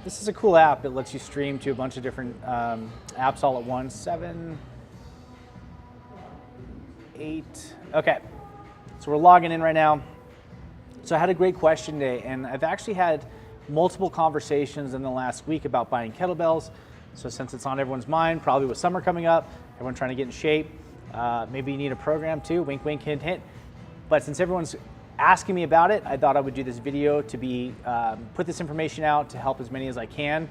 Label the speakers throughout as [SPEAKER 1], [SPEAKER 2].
[SPEAKER 1] This is a cool app. It lets you stream to a bunch of different apps all at once. 7, 8, okay. So we're logging in right now. So I had a great question today, and I've actually had multiple conversations in the last week about buying kettlebells. So since it's on everyone's mind, probably with summer coming up, everyone trying to get in shape, maybe you need a program too, wink, wink, hint, hint. But since everyone's asking me about it, I thought I would do this video to be put this information out to help as many as I can.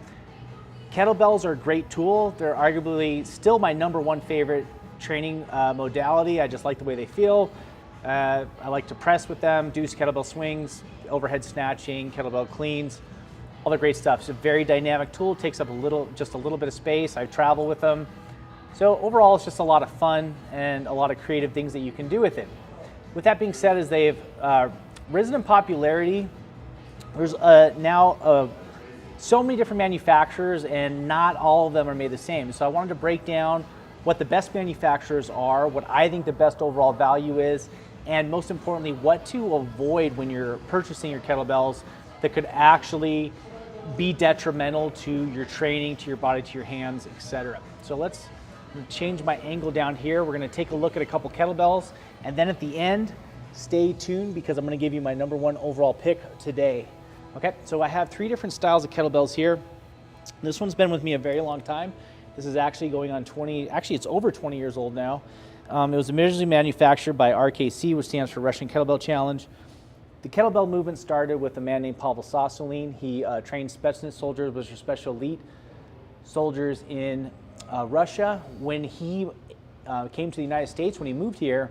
[SPEAKER 1] Kettlebells are a great tool. They're arguably still my #1 favorite training modality. I just like the way they feel. I like to press with them, do kettlebell swings, overhead snatching, kettlebell cleans, all the great stuff. It's a very dynamic tool. It takes up just a little bit of space. I travel with them. So overall, it's just a lot of fun and a lot of creative things that you can do with it. With that being said, as they've risen in popularity, there's now so many different manufacturers, and not all of them are made the same. So I wanted to break down what the best manufacturers are, what I think the best overall value is, and most importantly, what to avoid when you're purchasing your kettlebells that could actually be detrimental to your training, to your body, to your hands, etc. So let's change my angle down here. We're going to take a look at a couple kettlebells, and then at the end, stay tuned because I'm going to give you my #1 overall pick today. Okay, so I have 3 different styles of kettlebells here. This one's been with me a very long time. This is actually going on it's over 20 years old now. It was originally manufactured by RKC, which stands for Russian Kettlebell Challenge. The kettlebell movement started with a man named Pavel Sasolin. He trained Spetsnaz soldiers, which are special elite soldiers in Russia. When he came to the United States, when he moved here,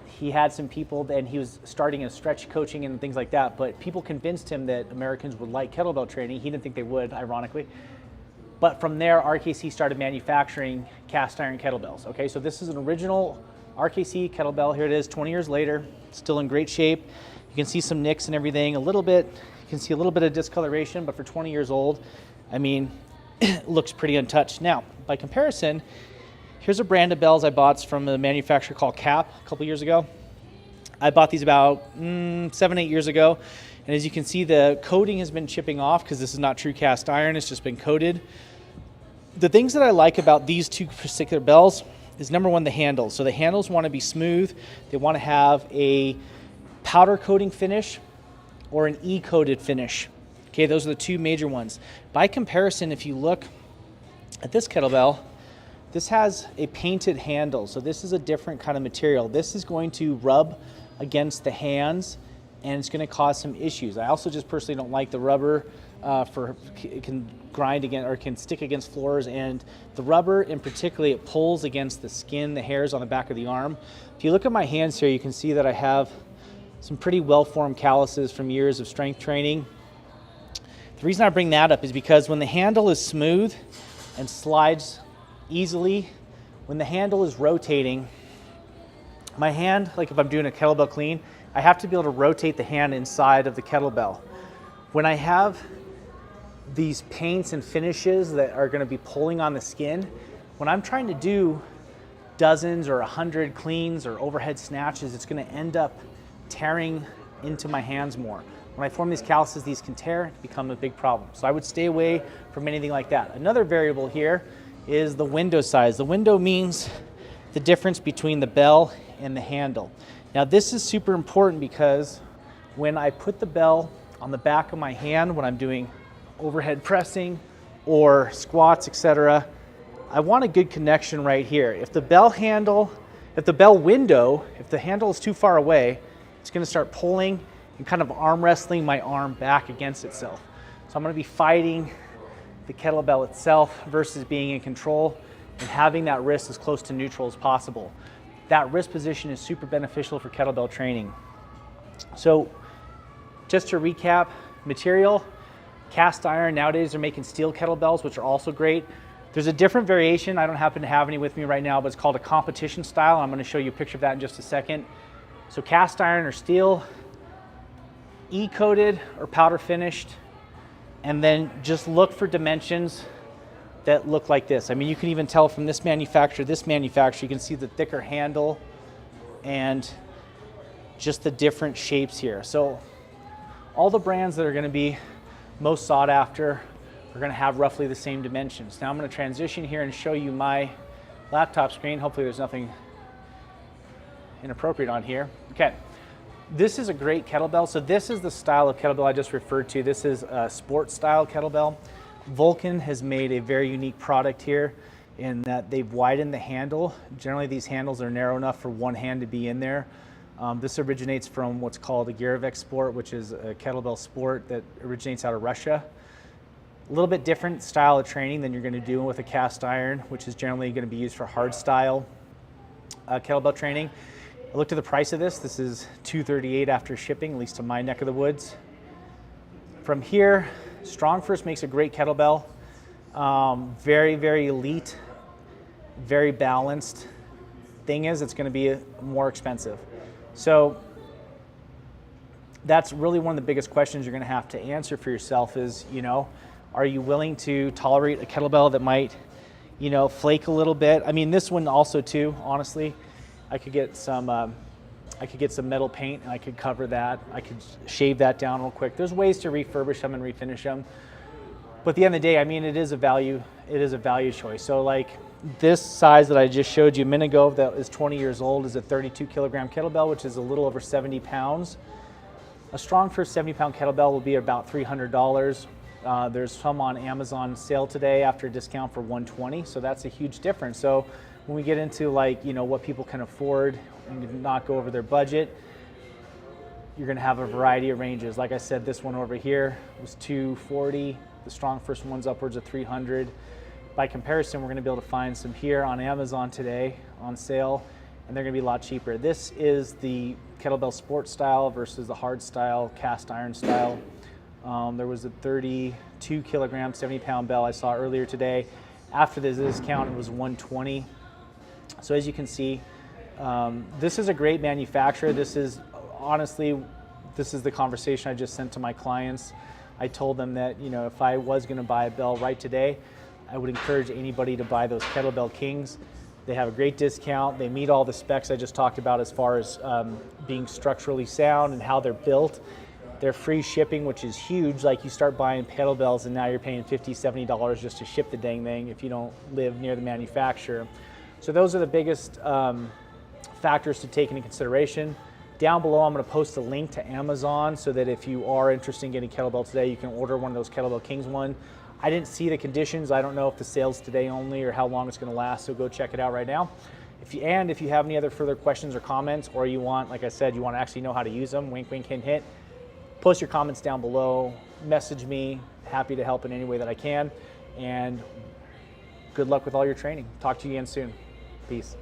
[SPEAKER 1] he had some people, and he was starting a stretch coaching and things like that, but people convinced him that Americans would like kettlebell training. He didn't think they would, ironically. But from there, RKC started manufacturing cast iron kettlebells. Okay, so this is an original RKC kettlebell. Here it is, 20 years later, still in great shape. You can see some nicks and everything, you can see a little bit of discoloration, but for 20 years old, I mean, it looks pretty untouched. Now, by comparison, here's a brand of bells I bought from a manufacturer called Cap a couple years ago. I bought these about 7, 8 years ago. And as you can see, the coating has been chipping off because this is not true cast iron, it's just been coated. The things that I like about these 2 particular bells is #1, the handles. So the handles want to be smooth. They want to have a powder coating finish or an E-coated finish. Okay, those are the 2 major ones. By comparison, if you look at this kettlebell, this has a painted handle. So this is a different kind of material. This is going to rub against the hands, and it's going to cause some issues. I also just personally don't like the rubber it can grind against or can stick against floors, and the rubber in particular, it pulls against the skin, the hairs on the back of the arm. If you look at my hands here, you can see that I have some pretty well-formed calluses from years of strength training. The reason I bring that up is because when the handle is smooth and slides easily, when the handle is rotating, my hand, like if I'm doing a kettlebell clean, I have to be able to rotate the hand inside of the kettlebell. When I have these paints and finishes that are going to be pulling on the skin, when I'm trying to do dozens or 100 cleans or overhead snatches, it's going to end up tearing into my hands more. When I form these calluses, these can tear, become a big problem. So I would stay away from anything like that. Another variable here is the window size. The window means the difference between the bell and the handle. Now this is super important because when I put the bell on the back of my hand, when I'm doing overhead pressing or squats, etc., I want a good connection right here. If the handle is too far away, it's going to start pulling and kind of arm wrestling my arm back against itself. So I'm going to be fighting the kettlebell itself versus being in control and having that wrist as close to neutral as possible. That wrist position is super beneficial for kettlebell training. So just to recap, material, cast iron. Nowadays they're making steel kettlebells, which are also great. There's a different variation. I don't happen to have any with me right now, but it's called a competition style. I'm going to show you a picture of that in just a second. So cast iron or steel, E-coated or powder finished, and then just look for dimensions that look like this. I mean, you can even tell from this manufacturer, you can see the thicker handle and just the different shapes here. So all the brands that are going to be most sought after We're gonna have roughly the same dimensions. Now I'm gonna transition here and show you my laptop screen. Hopefully there's nothing inappropriate on here. Okay, this is a great kettlebell. So this is the style of kettlebell I just referred to. This is a sports style kettlebell. Vulcan has made a very unique product here in that they've widened the handle. Generally these handles are narrow enough for one hand to be in there. This originates from what's called a Giravex sport, which is a kettlebell sport that originates out of Russia. A little bit different style of training than you're going to do with a cast iron, which is generally going to be used for hard style kettlebell training. I looked at the price of this. This is $238 after shipping, at least to my neck of the woods. From here, Strong First makes a great kettlebell. Very, very elite, very balanced. Thing is, it's going to be more expensive. So that's really one of the biggest questions you're going to have to answer for yourself is, are you willing to tolerate a kettlebell that might, flake a little bit? I mean, this one also too, honestly, I could get some metal paint and I could cover that. I could shave that down real quick. There's ways to refurbish them and refinish them. But at the end of the day, I mean, it is a value choice. So like this size that I just showed you a minute ago that is 20 years old is a 32 kilogram kettlebell, which is a little over 70 pounds. A Strong First 70-pound kettlebell will be about $300. There's some on Amazon sale today after a discount for $120, so that's a huge difference. So when we get into what people can afford and not go over their budget, you're gonna have a variety of ranges. Like I said, this one over here was $240. The Strong First one's upwards of $300. By comparison, we're gonna be able to find some here on Amazon today on sale, and they're gonna be a lot cheaper. This is the kettlebell sport style versus the hard style, cast iron style. There was a 32 kilogram, 70-pound bell I saw earlier today. After the discount, it was $120. So as you can see, this is a great manufacturer. This is the conversation I just sent to my clients. I told them that, if I was gonna buy a bell right today, I would encourage anybody to buy those Kettlebell Kings. They have a great discount. They meet all the specs I just talked about as far as being structurally sound and how they're built. They're free shipping, which is huge. Like you start buying kettlebells and now you're paying $50, $70 just to ship the dang thing if you don't live near the manufacturer. So those are the biggest factors to take into consideration. Down below, I'm gonna post a link to Amazon so that if you are interested in getting kettlebell today, you can order one of those Kettlebell Kings one. I didn't see the conditions. I don't know if the sale's today only or how long it's gonna last, so go check it out right now. If you have any other further questions or comments, or you want, like I said, you wanna actually know how to use them, wink, wink, hint, hint, post your comments down below, message me, happy to help in any way that I can, and good luck with all your training. Talk to you again soon. Peace.